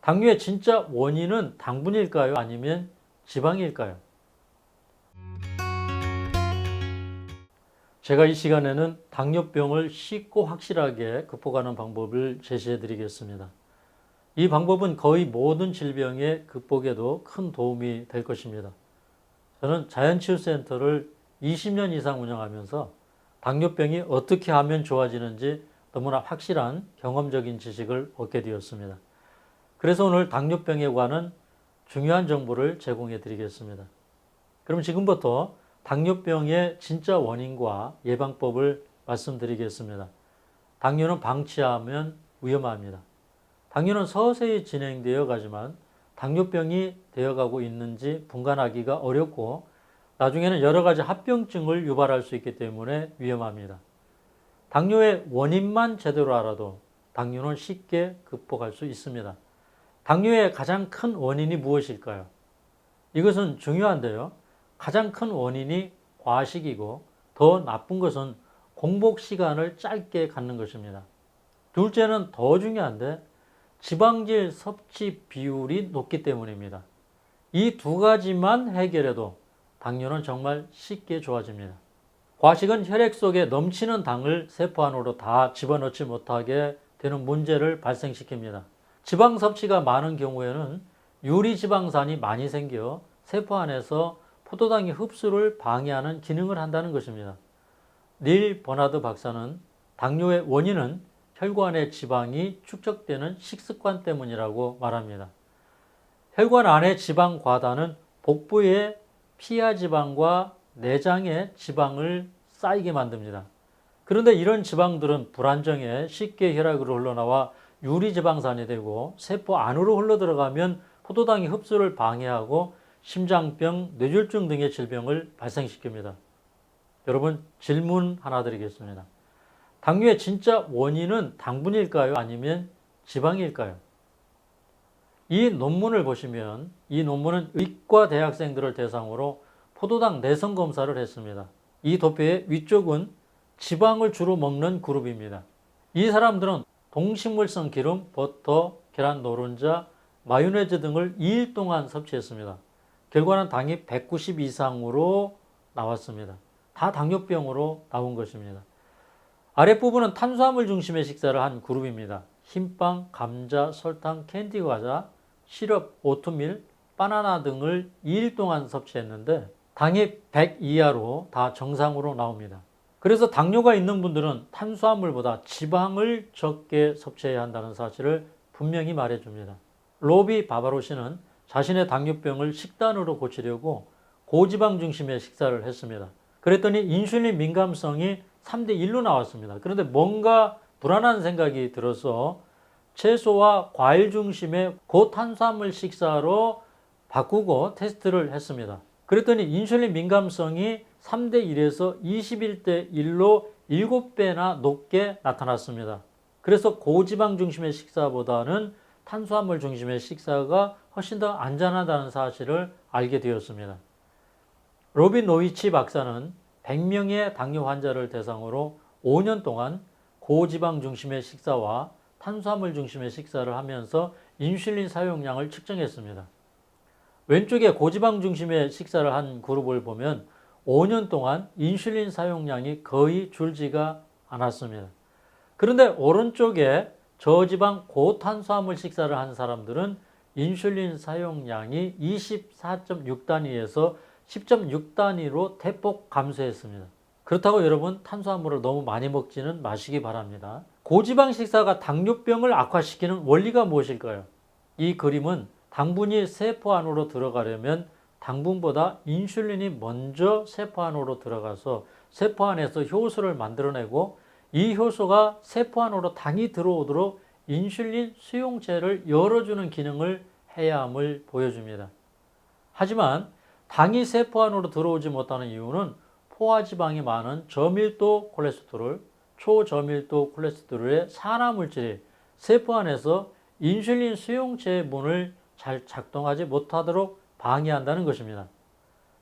당뇨의 진짜 원인은 당분일까요? 아니면 지방일까요? 제가 이 시간에는 당뇨병을 쉽고 확실하게 극복하는 방법을 제시해 드리겠습니다. 이 방법은 거의 모든 질병의 극복에도 큰 도움이 될 것입니다. 저는 자연치유센터를 20년 이상 운영하면서 당뇨병이 어떻게 하면 좋아지는지 너무나 확실한 경험적인 지식을 얻게 되었습니다. 그래서 오늘 당뇨병에 관한 중요한 정보를 제공해 드리겠습니다. 그럼 지금부터 당뇨병의 진짜 원인과 예방법을 말씀드리겠습니다. 당뇨는 방치하면 위험합니다. 당뇨는 서서히 진행되어 가지만 당뇨병이 되어가고 있는지 분간하기가 어렵고 나중에는 여러 가지 합병증을 유발할 수 있기 때문에 위험합니다. 당뇨의 원인만 제대로 알아도 당뇨는 쉽게 극복할 수 있습니다. 당뇨의 가장 큰 원인이 무엇일까요? 이것은 중요한데요. 가장 큰 원인이 과식이고 더 나쁜 것은 공복 시간을 짧게 갖는 것입니다. 둘째는 더 중요한데 지방질 섭취 비율이 높기 때문입니다. 이 두 가지만 해결해도 당뇨는 정말 쉽게 좋아집니다. 과식은 혈액 속에 넘치는 당을 세포 안으로 다 집어넣지 못하게 되는 문제를 발생시킵니다. 지방 섭취가 많은 경우에는 유리지방산이 많이 생겨 세포 안에서 포도당의 흡수를 방해하는 기능을 한다는 것입니다. 닐 버나드 박사는 당뇨의 원인은 혈관의 지방이 축적되는 식습관 때문이라고 말합니다. 혈관 안의 지방 과다는 복부의 피하지방과 내장의 지방을 쌓이게 만듭니다. 그런데 이런 지방들은 불안정해 쉽게 혈액으로 흘러나와 유리지방산이 되고 세포 안으로 흘러들어가면 포도당의 흡수를 방해하고 심장병, 뇌졸중 등의 질병을 발생시킵니다. 여러분 질문 하나 드리겠습니다. 당뇨의 진짜 원인은 당분일까요? 아니면 지방일까요? 이 논문을 보시면 이 논문은 의과 대학생들을 대상으로 포도당 내성 검사를 했습니다. 이 도표의 위쪽은 지방을 주로 먹는 그룹입니다. 이 사람들은 동식물성 기름, 버터, 계란 노른자, 마요네즈 등을 2일 동안 섭취했습니다. 결과는 당이 190 이상으로 나왔습니다. 다 당뇨병으로 나온 것입니다. 아랫부분은 탄수화물 중심의 식사를 한 그룹입니다. 흰빵, 감자, 설탕, 캔디 과자, 시럽, 오트밀, 바나나 등을 2일 동안 섭취했는데 당이 100 이하로 다 정상으로 나옵니다. 그래서 당뇨가 있는 분들은 탄수화물보다 지방을 적게 섭취해야 한다는 사실을 분명히 말해줍니다. 로비 바바로시는 자신의 당뇨병을 식단으로 고치려고 고지방 중심의 식사를 했습니다. 그랬더니 인슐린 민감성이 3대1로 나왔습니다. 그런데 뭔가 불안한 생각이 들어서 채소와 과일 중심의 고탄수화물 식사로 바꾸고 테스트를 했습니다. 그랬더니 인슐린 민감성이 3대1에서 21대1로 7배나 높게 나타났습니다. 그래서 고지방 중심의 식사보다는 탄수화물 중심의 식사가 훨씬 더 안전하다는 사실을 알게 되었습니다. 로빈 노이치 박사는 100명의 당뇨 환자를 대상으로 5년 동안 고지방 중심의 식사와 탄수화물 중심의 식사를 하면서 인슐린 사용량을 측정했습니다. 왼쪽에 고지방 중심의 식사를 한 그룹을 보면 5년 동안 인슐린 사용량이 거의 줄지가 않았습니다. 그런데 오른쪽에 저지방 고탄수화물 식사를 한 사람들은 인슐린 사용량이 24.6단위에서 10.6단위로 대폭 감소했습니다. 그렇다고 여러분 탄수화물을 너무 많이 먹지는 마시기 바랍니다. 고지방 식사가 당뇨병을 악화시키는 원리가 무엇일까요? 이 그림은 당분이 세포 안으로 들어가려면 당분보다 인슐린이 먼저 세포 안으로 들어가서 세포 안에서 효소를 만들어내고 이 효소가 세포 안으로 당이 들어오도록 인슐린 수용체를 열어주는 기능을 해야 함을 보여줍니다. 하지만 당이 세포 안으로 들어오지 못하는 이유는 포화지방이 많은 저밀도 콜레스테롤, 초저밀도 콜레스테롤의 산화물질이 세포 안에서 인슐린 수용체의 문을 잘 작동하지 못하도록 방해한다는 것입니다.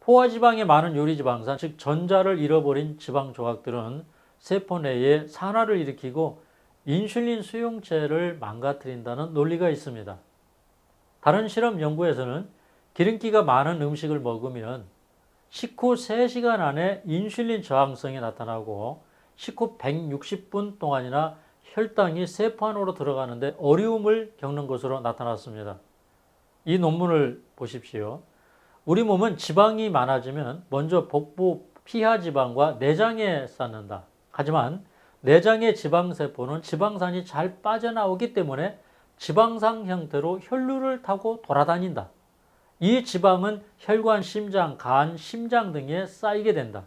포화지방이 많은 요리지방산, 즉 전자를 잃어버린 지방 조각들은 세포 내에 산화를 일으키고 인슐린 수용체를 망가뜨린다는 논리가 있습니다. 다른 실험 연구에서는 기름기가 많은 음식을 먹으면 식후 3시간 안에 인슐린 저항성이 나타나고 식후 160분 동안이나 혈당이 세포 안으로 들어가는데 어려움을 겪는 것으로 나타났습니다. 이 논문을 보십시오. 우리 몸은 지방이 많아지면 먼저 복부 피하 지방과 내장에 쌓는다. 하지만 내장의 지방세포는 지방산이 잘 빠져나오기 때문에 지방산 형태로 혈류를 타고 돌아다닌다. 이 지방은 혈관, 심장, 간, 심장 등에 쌓이게 된다.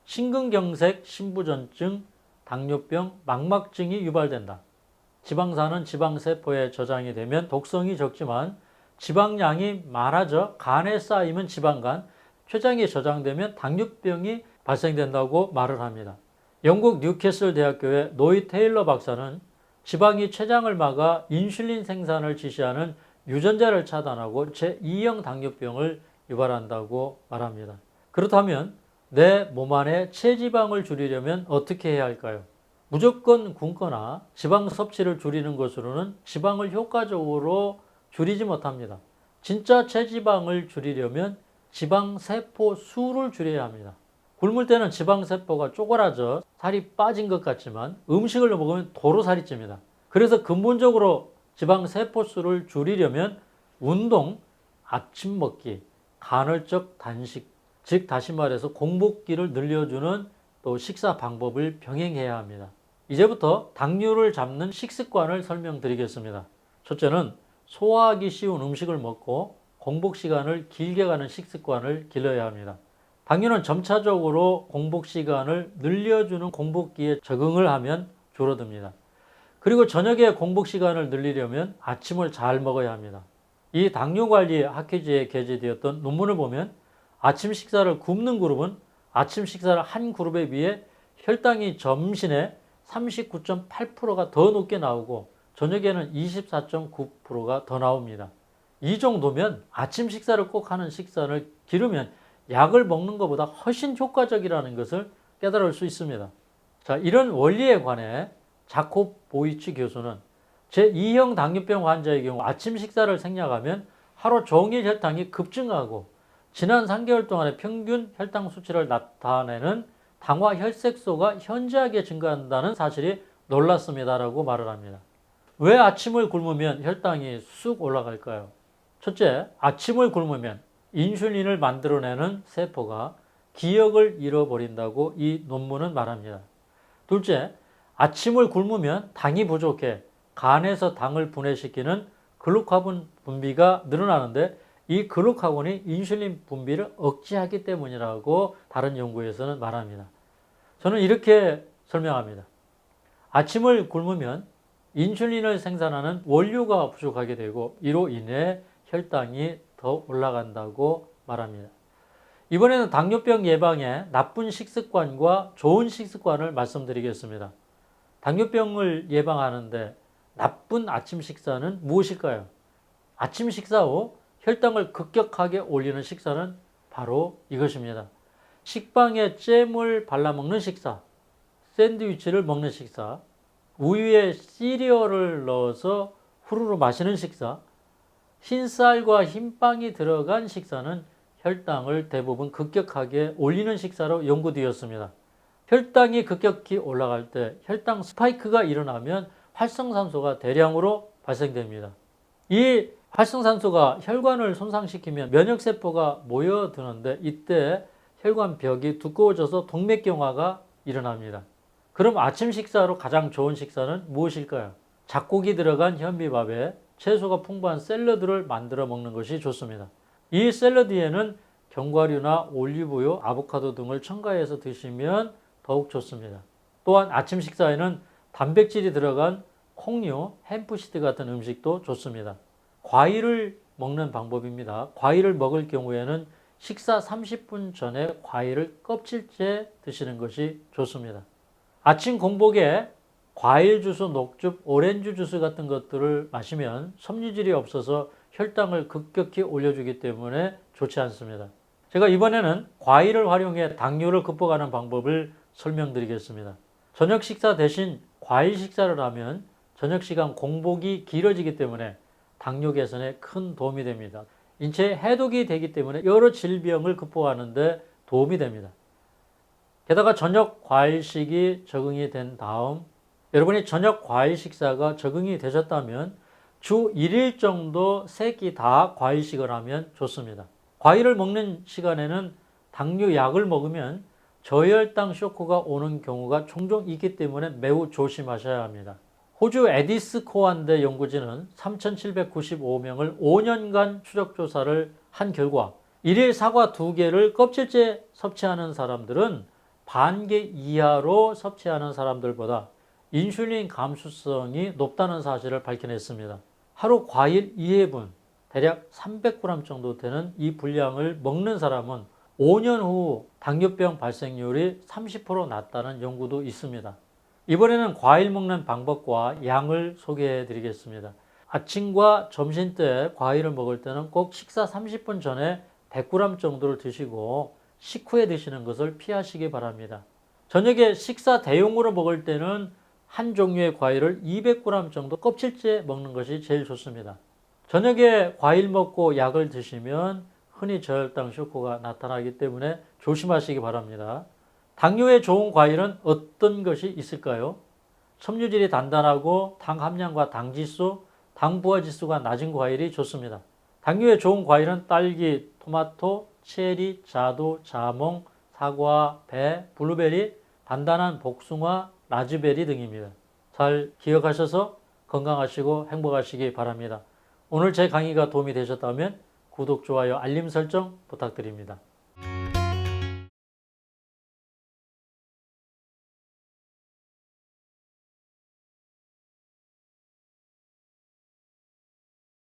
심근경색, 심부전증, 당뇨병, 망막증이 유발된다. 지방산은 지방세포에 저장이 되면 독성이 적지만 지방량이 많아져 간에 쌓이면 지방간, 췌장에 저장되면 당뇨병이 발생된다고 말을 합니다. 영국 뉴캐슬 대학교의 노이 테일러 박사는 지방이 췌장을 막아 인슐린 생산을 지시하는 유전자를 차단하고 제2형 당뇨병을 유발한다고 말합니다. 그렇다면 내 몸 안에 체지방을 줄이려면 어떻게 해야 할까요? 무조건 굶거나 지방 섭취를 줄이는 것으로는 지방을 효과적으로 줄이지 못합니다. 진짜 체지방을 줄이려면 지방세포 수를 줄여야 합니다. 굶을 때는 지방세포가 쪼그라져 살이 빠진 것 같지만 음식을 먹으면 도로 살이 찝니다. 그래서 근본적으로 지방세포 수를 줄이려면 운동, 아침 먹기, 간헐적 단식, 즉 다시 말해서 공복기를 늘려주는 또 식사 방법을 병행해야 합니다. 이제부터 당뇨를 잡는 식습관을 설명드리겠습니다. 첫째는 소화하기 쉬운 음식을 먹고 공복 시간을 길게 가는 식습관을 길러야 합니다. 당뇨는 점차적으로 공복 시간을 늘려주는 공복기에 적응을 하면 줄어듭니다. 그리고 저녁에 공복 시간을 늘리려면 아침을 잘 먹어야 합니다. 이 당뇨관리 학회지에 게재되었던 논문을 보면 아침 식사를 굶는 그룹은 아침 식사를 한 그룹에 비해 혈당이 점심에 39.8%가 더 높게 나오고 저녁에는 24.9%가 더 나옵니다. 이 정도면 아침 식사를 꼭 하는 식사를 기르면 약을 먹는 것보다 훨씬 효과적이라는 것을 깨달을 수 있습니다. 자, 이런 원리에 관해 자콥 보이치 교수는 제2형 당뇨병 환자의 경우 아침 식사를 생략하면 하루 종일 혈당이 급증하고 지난 3개월 동안의 평균 혈당 수치를 나타내는 당화 혈색소가 현저하게 증가한다는 사실이 놀랐습니다라고 말을 합니다. 왜 아침을 굶으면 혈당이 쑥 올라갈까요? 첫째, 아침을 굶으면 인슐린을 만들어내는 세포가 기억을 잃어버린다고 이 논문은 말합니다. 둘째, 아침을 굶으면 당이 부족해 간에서 당을 분해시키는 글루카곤 분비가 늘어나는데 이 글루카곤이 인슐린 분비를 억제하기 때문이라고 다른 연구에서는 말합니다. 저는 이렇게 설명합니다. 아침을 굶으면 인슐린을 생산하는 원료가 부족하게 되고 이로 인해 혈당이 더 올라간다고 말합니다. 이번에는 당뇨병 예방에 나쁜 식습관과 좋은 식습관을 말씀드리겠습니다. 당뇨병을 예방하는데 나쁜 아침 식사는 무엇일까요? 아침 식사 후 혈당을 급격하게 올리는 식사는 바로 이것입니다. 식빵에 잼을 발라 먹는 식사, 샌드위치를 먹는 식사, 우유에 시리얼을 넣어서 후루룩 마시는 식사, 흰쌀과 흰빵이 들어간 식사는 혈당을 대부분 급격하게 올리는 식사로 연구되었습니다. 혈당이 급격히 올라갈 때 혈당 스파이크가 일어나면 활성산소가 대량으로 발생됩니다. 이 활성산소가 혈관을 손상시키면 면역세포가 모여드는데 이때 혈관벽이 두꺼워져서 동맥경화가 일어납니다. 그럼 아침 식사로 가장 좋은 식사는 무엇일까요? 잡곡이 들어간 현미밥에 채소가 풍부한 샐러드를 만들어 먹는 것이 좋습니다. 이 샐러드에는 견과류나 올리브유, 아보카도 등을 첨가해서 드시면 더욱 좋습니다. 또한 아침 식사에는 단백질이 들어간 콩류, 햄프시드 같은 음식도 좋습니다. 과일을 먹는 방법입니다. 과일을 먹을 경우에는 식사 30분 전에 과일을 껍질째 드시는 것이 좋습니다. 아침 공복에 과일 주스, 녹즙, 오렌지 주스 같은 것들을 마시면 섬유질이 없어서 혈당을 급격히 올려주기 때문에 좋지 않습니다. 제가 이번에는 과일을 활용해 당뇨를 극복하는 방법을 설명드리겠습니다. 저녁 식사 대신 과일 식사를 하면 저녁 시간 공복이 길어지기 때문에 당뇨 개선에 큰 도움이 됩니다. 인체에 해독이 되기 때문에 여러 질병을 극복하는 데 도움이 됩니다. 게다가 저녁 과일식이 적응이 된 다음 여러분이 저녁 과일 식사가 적응이 되셨다면 주 1일 정도 3끼 다 과일식을 하면 좋습니다. 과일을 먹는 시간에는 당뇨 약을 먹으면 저혈당 쇼크가 오는 경우가 종종 있기 때문에 매우 조심하셔야 합니다. 호주 에디스 코안대 연구진은 3,795명을 5년간 추적 조사를 한 결과 일일 사과 2개를 껍질째 섭취하는 사람들은 반 개 이하로 섭취하는 사람들보다 인슐린 감수성이 높다는 사실을 밝혀냈습니다. 하루 과일 2회분, 대략 300g 정도 되는 이 분량을 먹는 사람은 5년 후 당뇨병 발생률이 30% 낮다는 연구도 있습니다. 이번에는 과일 먹는 방법과 양을 소개해 드리겠습니다. 아침과 점심때 과일을 먹을 때는 꼭 식사 30분 전에 100g 정도를 드시고 식후에 드시는 것을 피하시기 바랍니다. 저녁에 식사 대용으로 먹을 때는 한 종류의 과일을 200g 정도 껍질째 먹는 것이 제일 좋습니다. 저녁에 과일 먹고 약을 드시면 흔히 저혈당 쇼크가 나타나기 때문에 조심하시기 바랍니다. 당뇨에 좋은 과일은 어떤 것이 있을까요? 섬유질이 단단하고 당 함량과 당 지수, 당 부하 지수가 낮은 과일이 좋습니다. 당뇨에 좋은 과일은 딸기, 토마토, 체리, 자두, 자몽, 사과, 배, 블루베리, 단단한 복숭아, 라즈베리 등입니다. 잘 기억하셔서 건강하시고 행복하시기 바랍니다. 오늘 제 강의가 도움이 되셨다면 구독, 좋아요, 알림 설정 부탁드립니다.